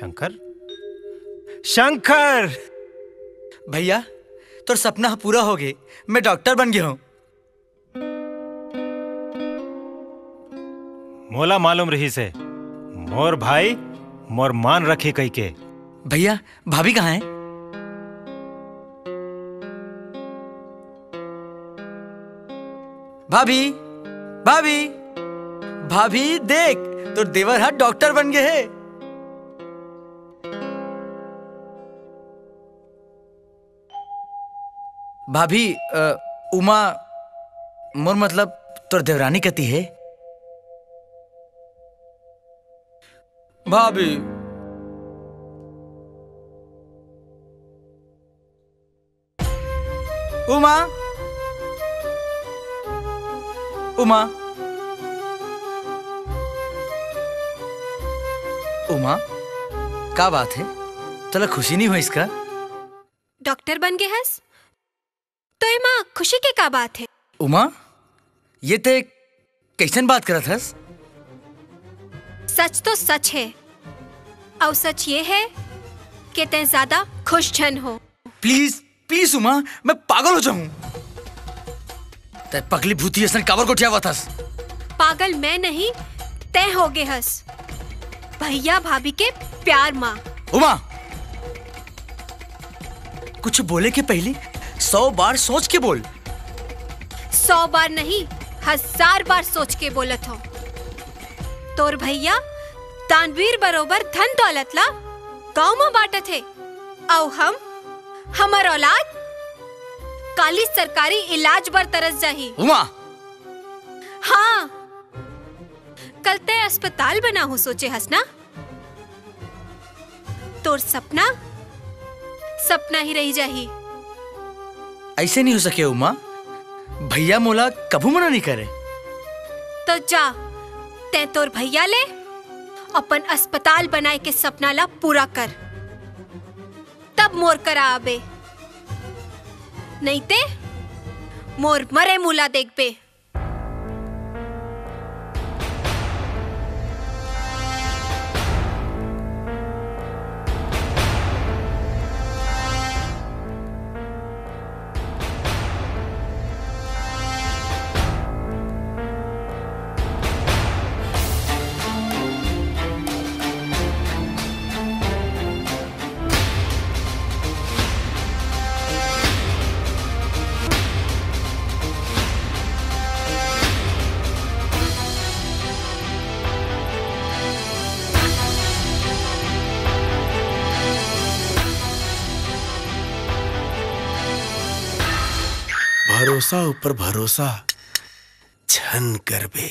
शंकर, शंकर! भैया तो सपना पूरा हो गया, मैं डॉक्टर बन गया हूँ। मोला मालूम रही से मोर भाई मोर मान रखी कई के। भैया भाभी कहाँ है? भाभी, भाभी, भाभी देख, तो देवर हाथ डॉक्टर बन गए है। भाभी उमा मोर मतलब तोर देवरानी कहती है। भाभी उमा, उमा, उमा, क्या बात है? चलो खुशी नहीं हो इसका? डॉक्टर बन गए हस तो ये माँ खुशी के का बात है? उमा ये ते कैसन बात करत हस? सच तो सच है और सच ये है कि तै ज्यादा खुश जन हो। प्लीज प्लीज उमा, मैं पागल हो जाऊं। तै पगली भूती ऐसा काबर को ठियावत हस? पागल मैं नहीं, तै हो गए हस भैया भाभी के प्यार माँ। उमा कुछ बोले के पहले 100 बार सोच के बोल। 100 बार नहीं, 1000 बार सोच के बोलत हो। तोर भैया दानवीर बरोबर धन दौलत ला गाँव में बांटत है और हमार औलाद काली सरकारी इलाज बर तरस जाही। उमा हाँ, कल ते अस्पताल बना हूँ सोचे हंसना। तोर सपना सपना ही रही जाही। ऐसे नहीं हो सके उमा, भैया मोला कभू मना नहीं करे। तो जा ते तोर भैया ले अपन अस्पताल बनाए के सपना ला पूरा कर, तब मोर करा आबे, नहीं ते मोर मरे मुला देख बे। भरोसा ऊपर भरोसा छन कर बे।